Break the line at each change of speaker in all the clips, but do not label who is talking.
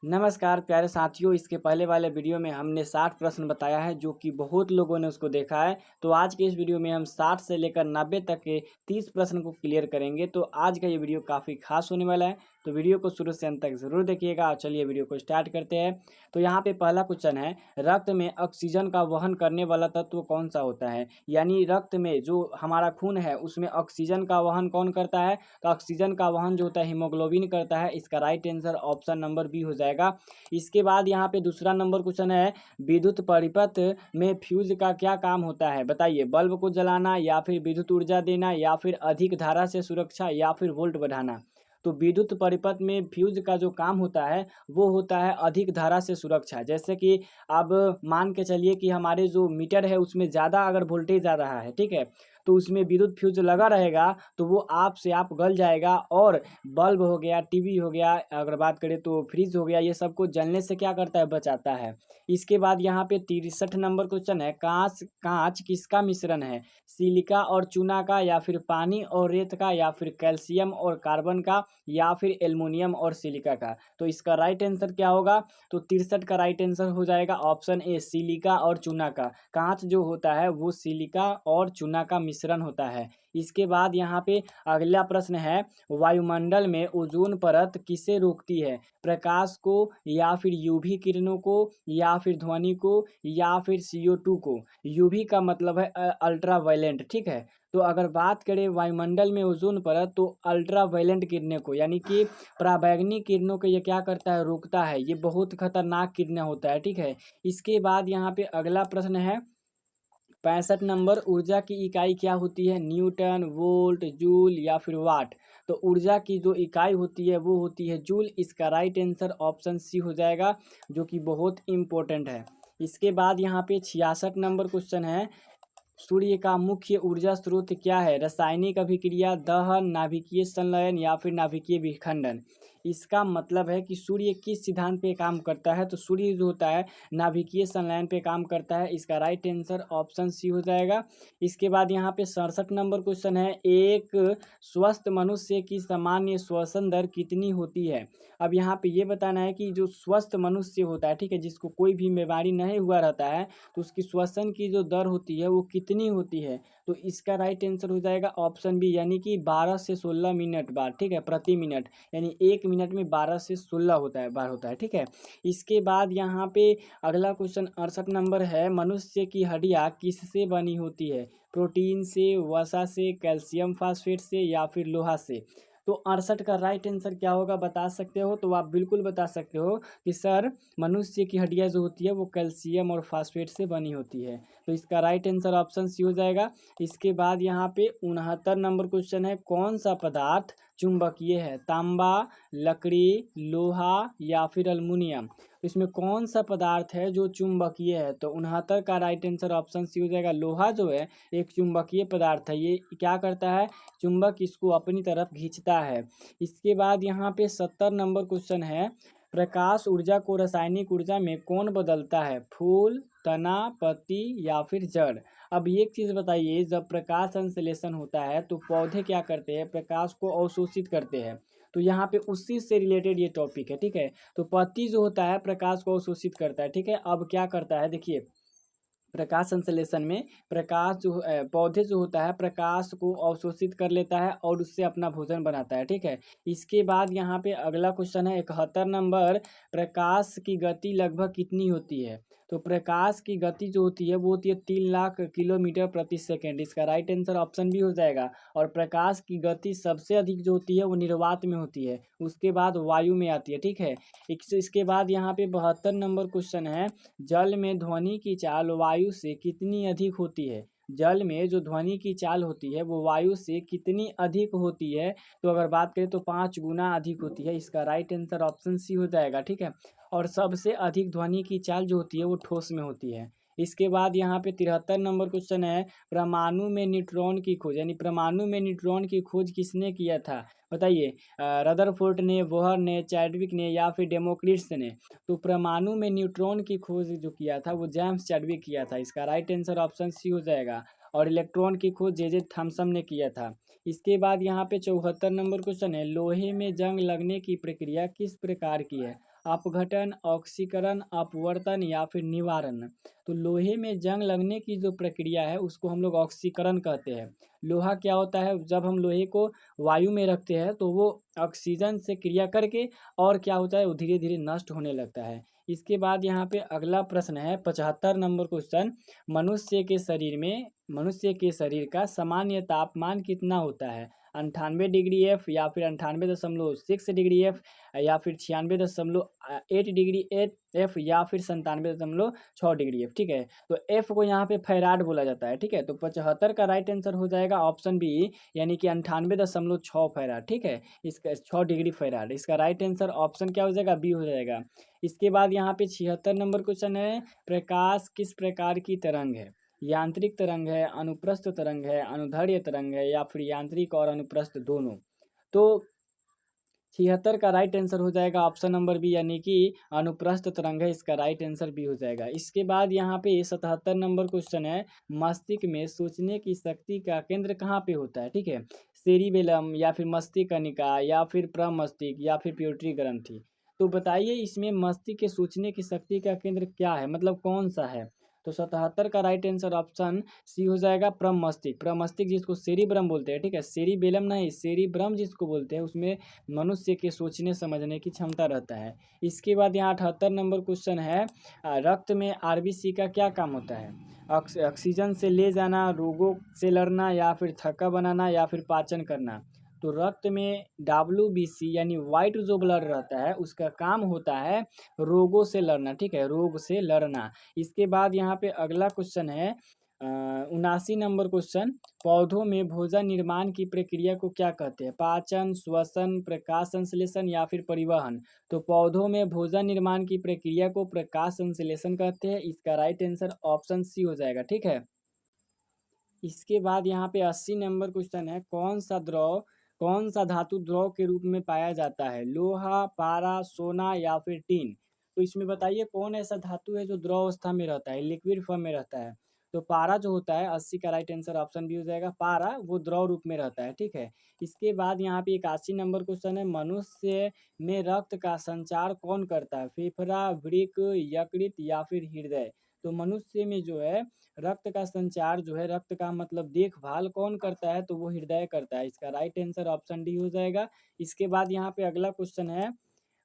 नमस्कार प्यारे साथियों, इसके पहले वाले वीडियो में हमने 60 प्रश्न बताया है जो कि बहुत लोगों ने उसको देखा है। तो आज के इस वीडियो में हम 60 से लेकर 90 तक के 30 प्रश्न को क्लियर करेंगे। तो आज का ये वीडियो काफ़ी खास होने वाला है, तो वीडियो को शुरू से अंत तक ज़रूर देखिएगा। और चलिए वीडियो को स्टार्ट करते हैं। तो यहाँ पे पहला क्वेश्चन है, रक्त में ऑक्सीजन का वहन करने वाला तत्व कौन सा होता है? यानी रक्त में जो हमारा खून है उसमें ऑक्सीजन का वहन कौन करता है? तो ऑक्सीजन का वहन जो होता है हीमोग्लोबिन करता है। इसका right answer option number B हो जाएगा। इसके बाद यहाँ पे दूसरा नंबर क्वेश्चन है, विद्युत परिपथ में फ्यूज का क्या काम होता है? बताइए। बल्ब को जलाना, या फिर विद्युत ऊर्जा देना, या फिर अधिक धारा से सुरक्षा, या फिर वोल्ट बढ़ाना। तो विद्युत परिपथ में फ्यूज का जो काम होता है वो होता है अधिक धारा से सुरक्षा। जैसे कि अब मान के चलिए कि हमारे जो मीटर है उसमें ज़्यादा अगर वोल्टेज आ रहा है, ठीक है, तो उसमें विद्युत फ्यूज लगा रहेगा तो वो आप से आप गल जाएगा। और बल्ब हो गया, टीवी हो गया, अगर बात करें तो फ्रिज हो गया, ये सब को जलने से क्या करता है? बचाता है। इसके बाद यहाँ पे 63 नंबर क्वेश्चन है, कांच कांच किसका मिश्रण है? सिलिका और चूना का, या फिर पानी और रेत का, या फिर कैल्शियम और कार्बन का, या फिर एल्युमिनियम और सिलिका का। तो इसका राइट आंसर क्या होगा? तो 63 का राइट आंसर हो जाएगा ऑप्शन ए, सिलिका और चूना का। कांच जो होता है वो सिलिका और चूना का मिश्रण होता है। इसके बाद यहाँ पे अगला प्रश्न है, वायुमंडल में ओजोन परत किसे रोकती है? प्रकाश को, या फिर यूवी किरणों को, या फिर ध्वनि को, या फिर CO2 को। यूवी का मतलब है अल्ट्रा वायलेंट, ठीक है। तो अगर बात करें वायुमंडल में ओजोन परत, तो अल्ट्रा वायलेंट किरणों को यानी कि पराबैंगनी किरणों को ये क्या करता है? रोकता है। ये बहुत खतरनाक किरणें होता है, ठीक है। इसके बाद यहाँ पे अगला प्रश्न है, 65 नंबर, ऊर्जा की इकाई क्या होती है? न्यूटन, वोल्ट, जूल, या फिर वाट। तो ऊर्जा की जो इकाई होती है वो होती है जूल। इसका राइट आंसर ऑप्शन सी हो जाएगा, जो कि बहुत इंपॉर्टेंट है। इसके बाद यहाँ पे 66 नंबर क्वेश्चन है, सूर्य का मुख्य ऊर्जा स्रोत क्या है? रासायनिक अभिक्रिया, दहन, नाभिकीय संलयन, या फिर नाभिकीय विखंडन। इसका मतलब है कि सूर्य किस सिद्धांत पे काम करता है? तो सूर्य जो होता है नाभिकीय संलयन पे काम करता है। इसका राइट आंसर ऑप्शन सी हो जाएगा। इसके बाद यहाँ पे 67 नंबर क्वेश्चन है, एक स्वस्थ मनुष्य की सामान्य श्वसन दर कितनी होती है? अब यहाँ पे ये बताना है कि जो स्वस्थ मनुष्य होता है, ठीक है, जिसको कोई भी बीमारी नहीं हुआ रहता है, तो उसकी श्वसन की जो दर होती है वो कितनी होती है? तो इसका राइट आंसर हो जाएगा ऑप्शन बी, यानी कि 12 से 16 मिनट बार, ठीक है, प्रति मिनट। यानी 1 मिनट में 12 से 16 होता है बार होता है, ठीक है। इसके बाद यहाँ पे अगला क्वेश्चन 68 नंबर है, मनुष्य की हड्डियाँ किससे बनी होती है? प्रोटीन से, वसा से, कैल्शियम फास्फेट से, या फिर लोहा से। तो 68 का राइट आंसर क्या होगा बता सकते हो? तो आप बिल्कुल बता सकते हो कि सर, मनुष्य की हड्डियाँ जो होती है वो कैल्शियम और फास्फेट से बनी होती है। तो इसका राइट आंसर ऑप्शन सी हो जाएगा। इसके बाद यहाँ पे 69 नंबर क्वेश्चन है, कौन सा पदार्थ चुंबकीय है? तांबा, लकड़ी, लोहा, या फिर अल्मुनियम। तो इसमें कौन सा पदार्थ है जो चुंबकीय है? तो 69 का राइट आंसर ऑप्शन सी हो जाएगा। लोहा जो है एक चुंबकीय पदार्थ है। ये क्या करता है? चुंबक इसको अपनी तरफ खींचता है। इसके बाद यहाँ पे 70 नंबर क्वेश्चन है, प्रकाश ऊर्जा को रासायनिक ऊर्जा में कौन बदलता है? फूल, तना, पत्ती, या फिर जड़। अब एक चीज़ बताइए, जब प्रकाश संश्लेषण होता है तो पौधे क्या करते हैं? प्रकाश को अवशोषित करते हैं। तो यहाँ पे उसी से रिलेटेड ये टॉपिक है, ठीक है। तो पत्ती जो होता है प्रकाश को अवशोषित करता है, ठीक है। अब क्या करता है, देखिए, प्रकाश संश्लेषण में प्रकाश जो पौधे जो होता है प्रकाश को अवशोषित कर लेता है और उससे अपना भोजन बनाता है, ठीक है। इसके बाद यहाँ पे अगला क्वेश्चन है 71 नंबर, प्रकाश की गति लगभग कितनी होती है? तो प्रकाश की गति जो होती है वो होती है 3 लाख किलोमीटर प्रति सेकेंड। इसका राइट आंसर ऑप्शन बी हो जाएगा। और प्रकाश की गति सबसे अधिक जो होती है वो निर्वात में होती है, उसके बाद वायु में आती है, ठीक है। इसके बाद यहाँ पे 72 नंबर क्वेश्चन है, जल में ध्वनि की चाल वायु से कितनी अधिक होती है? जल में जो ध्वनि की चाल होती है वो वायु से कितनी अधिक होती है? तो अगर बात करें तो 5 गुना अधिक होती है। इसका राइट आंसर ऑप्शन सी हो जाएगा, ठीक है। और सबसे अधिक ध्वनि की चाल जो होती है वो ठोस में होती है। इसके बाद यहाँ पे 73 नंबर क्वेश्चन है, परमाणु में न्यूट्रॉन की खोज, यानी परमाणु में न्यूट्रॉन की खोज किसने किया था? बताइए। रदरफोर्ड ने, बोहर ने, चैडविक ने, या फिर डेमोक्रिट्स ने। तो परमाणु में न्यूट्रॉन की खोज जो किया था वो जेम्स चैडविक किया था। इसका राइट आंसर ऑप्शन सी हो जाएगा। और इलेक्ट्रॉन की खोज जे थॉमसन ने किया था। इसके बाद यहाँ पे 74 नंबर क्वेश्चन है, लोहे में जंग लगने की प्रक्रिया किस प्रकार की है? अपघटन, ऑक्सीकरण, अपवर्तन या फिर निवारण। तो लोहे में जंग लगने की जो प्रक्रिया है उसको हम लोग ऑक्सीकरण कहते हैं। लोहा क्या होता है, जब हम लोहे को वायु में रखते हैं तो वो ऑक्सीजन से क्रिया करके और क्या होता है, वो धीरे धीरे नष्ट होने लगता है। इसके बाद यहाँ पे अगला प्रश्न है 75 नंबर क्वेश्चन। मनुष्य के शरीर का सामान्य तापमान कितना होता है? 98 डिग्री F या फिर 98.6 डिग्री F या फिर 96.8 डिग्री F या फिर 97.6 डिग्री F। ठीक है, तो F को यहाँ पे फैराड बोला जाता है। ठीक है, तो 75 का राइट आंसर हो जाएगा ऑप्शन बी, यानी कि 98.6 फैराड। ठीक है, इसका 6 डिग्री फैराड, इसका राइट आंसर ऑप्शन क्या हो जाएगा, बी हो जाएगा। इसके बाद यहाँ पे 76 नंबर क्वेश्चन है, प्रकाश किस प्रकार की तरंग है? यांत्रिक तरंग है, अनुप्रस्थ तरंग है, अनुदैर्ध्य तरंग है या फिर यांत्रिक और अनुप्रस्थ दोनों। तो 76 का राइट आंसर हो जाएगा ऑप्शन नंबर बी, यानी कि अनुप्रस्थ तरंग है, इसका राइट आंसर बी हो जाएगा। इसके बाद यहाँ पे 77 नंबर क्वेश्चन है, मस्तिष्क में सोचने की शक्ति का केंद्र कहाँ पे होता है? ठीक है, सेरिबेलम या फिर मस्तिष्क कनिका या फिर प्रमस्तिष्क या फिर प्यूटरी ग्रंथि। तो बताइए इसमें मस्तिष्क के सोचने की शक्ति का केंद्र क्या है, मतलब कौन सा है? तो 77 का राइट आंसर ऑप्शन सी हो जाएगा, प्रमस्तिष्क। प्रमस्तिष्क जिसको सेरिब्रम बोलते हैं। ठीक है, सेरिबेलम नहीं, सेरिब्रम जिसको बोलते हैं, उसमें मनुष्य के सोचने समझने की क्षमता रहता है। इसके बाद यहाँ 78 नंबर क्वेश्चन है, रक्त में आरबीसी का क्या काम होता है? ऑक्सीजन से ले जाना, रोगों से लड़ना या फिर थक्का बनाना या फिर पाचन करना। तो रक्त में WBC यानी वाइट जो ब्लड रहता है उसका काम होता है रोगों से लड़ना। ठीक है, रोग से लड़ना। इसके बाद यहाँ पे अगला क्वेश्चन है 79 नंबर क्वेश्चन, पौधों में भोजन निर्माण की प्रक्रिया को क्या कहते हैं? पाचन, श्वसन, प्रकाश संश्लेषण या फिर परिवहन। तो पौधों में भोजन निर्माण की प्रक्रिया को प्रकाश संश्लेषण कहते हैं, इसका राइट आंसर ऑप्शन सी हो जाएगा। ठीक है, इसके बाद यहाँ पे 80 नंबर क्वेश्चन है, कौन सा धातु द्रव के रूप में पाया जाता है? लोहा, पारा, सोना या फिर टीन। तो इसमें बताइए कौन ऐसा धातु है जो द्रव अवस्था में रहता है, लिक्विड फॉर्म में रहता है? तो पारा जो होता है, 80 का राइट आंसर ऑप्शन बी हो जाएगा, पारा वो द्रव रूप में रहता है। ठीक है, इसके बाद यहाँ पे 81 नंबर क्वेश्चन है, मनुष्य में रक्त का संचार कौन करता है? फेफड़ा, वृक्क, यकृत या फिर हृदय। तो मनुष्य में जो है रक्त का संचार जो है, रक्त का मतलब देखभाल कौन करता है? तो वो हृदय करता है, इसका राइट आंसर ऑप्शन डी हो जाएगा। इसके बाद यहाँ पे अगला क्वेश्चन है,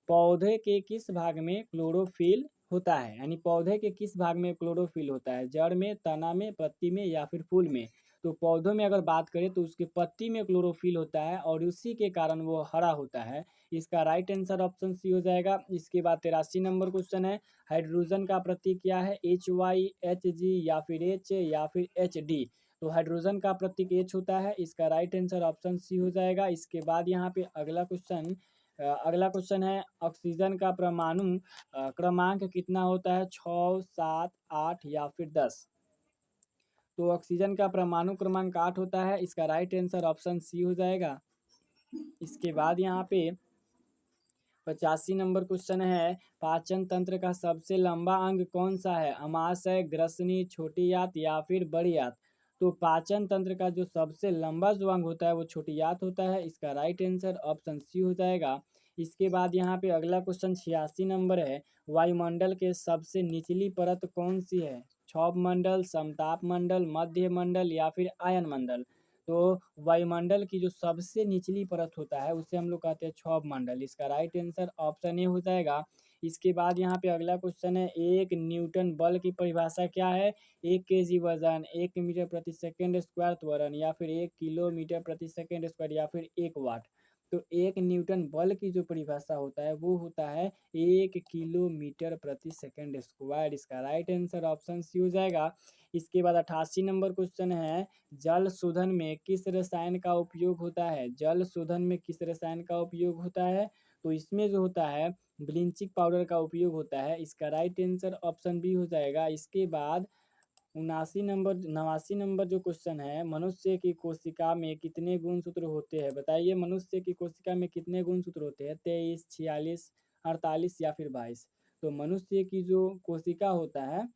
पौधे के किस भाग में क्लोरोफिल होता है? यानी पौधे के किस भाग में क्लोरोफिल होता है? जड़ में, तना में, पत्ती में या फिर फूल में। तो पौधों में अगर बात करें तो उसके पत्ती में क्लोरोफिल होता है और उसी के कारण वो हरा होता है, इसका राइट आंसर ऑप्शन सी हो जाएगा। इसके बाद 83 नंबर क्वेश्चन है, हाइड्रोजन का प्रतीक क्या है? HY, HG या फिर H या फिर HD। तो हाइड्रोजन का प्रतीक H होता है, इसका राइट आंसर ऑप्शन सी हो जाएगा। इसके बाद यहाँ पे अगला क्वेश्चन है, ऑक्सीजन का परमाणु क्रमांक कितना होता है? 6, 7, 8 या फिर 10। तो ऑक्सीजन का परमाणु क्रमांक 8 होता है, इसका राइट आंसर ऑप्शन सी हो जाएगा। इसके बाद यहाँ पे 85 नंबर क्वेश्चन है, पाचन तंत्र का सबसे लंबा अंग कौन सा है? अमाशय, ग्रसनी, छोटी आंत या फिर बड़ी आंत। तो पाचन तंत्र का जो सबसे लंबा जो अंग होता है वो छोटी आंत होता है, इसका राइट आंसर ऑप्शन सी हो जाएगा। इसके बाद यहाँ पे अगला क्वेश्चन 86 नंबर है, वायुमंडल के सबसे निचली परत कौन सी है? क्षोभ मंडल, समताप मंडल, मध्य मंडल या फिर आयन मंडल। तो वायुमंडल की जो सबसे निचली परत होता है उसे हम लोग कहते हैं क्षोभ मंडल, इसका राइट आंसर ऑप्शन ए हो जाएगा। इसके बाद यहाँ पे अगला क्वेश्चन है, एक न्यूटन बल की परिभाषा क्या है? 1 kg वजन, 1 मीटर प्रति सेकेंड स्क्वायर त्वरण या फिर 1 किलोमीटर प्रति सेकेंड स्क्वायर या फिर 1 वाट। तो एक न्यूटन बल की जो परिभाषा होता है वो होता है 1 किलोमीटर प्रति सेकेंड स्क्वायर, इसका राइट आंसर ऑप्शन सी हो जाएगा। इसके बाद 88 नंबर क्वेश्चन है, जल शोधन में किस रसायन का उपयोग होता है? जल शोधन में किस रसायन का उपयोग होता है? तो इसमें जो होता है ब्लीचिंग पाउडर का उपयोग होता है, इसका राइट आंसर ऑप्शन बी हो जाएगा। इसके बाद 89 नंबर जो क्वेश्चन है, मनुष्य की कोशिका में कितने गुणसूत्र होते हैं? बताइए मनुष्य की कोशिका में कितने गुणसूत्र होते हैं? 23, 46, 48 या फिर 22। तो मनुष्य की जो कोशिका होता है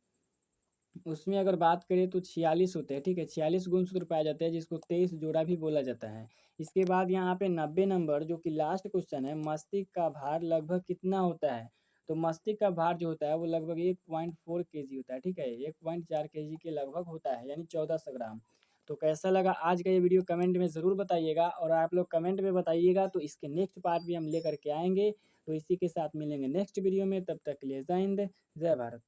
उसमें अगर बात करें तो 46 होते हैं। ठीक है, 46 गुणसूत्र पाए जाते हैं, जिसको 23 जोड़ा भी बोला जाता है। इसके बाद यहाँ पे 90 नंबर जो कि लास्ट क्वेश्चन है, मस्तिष्क का भार लगभग कितना होता है? तो मस्तिष्क का भार जो होता है वो लगभग 1.4 केजी होता है, ठीक है, 1.4 केजी के लगभग होता है, यानी 1400 ग्राम। तो कैसा लगा आज का ये वीडियो कमेंट में ज़रूर बताइएगा, और आप लोग कमेंट में बताइएगा तो इसके नेक्स्ट पार्ट भी हम लेकर के आएंगे। तो इसी के साथ मिलेंगे नेक्स्ट वीडियो में, तब तक के लिए जय हिंद, जय भारत।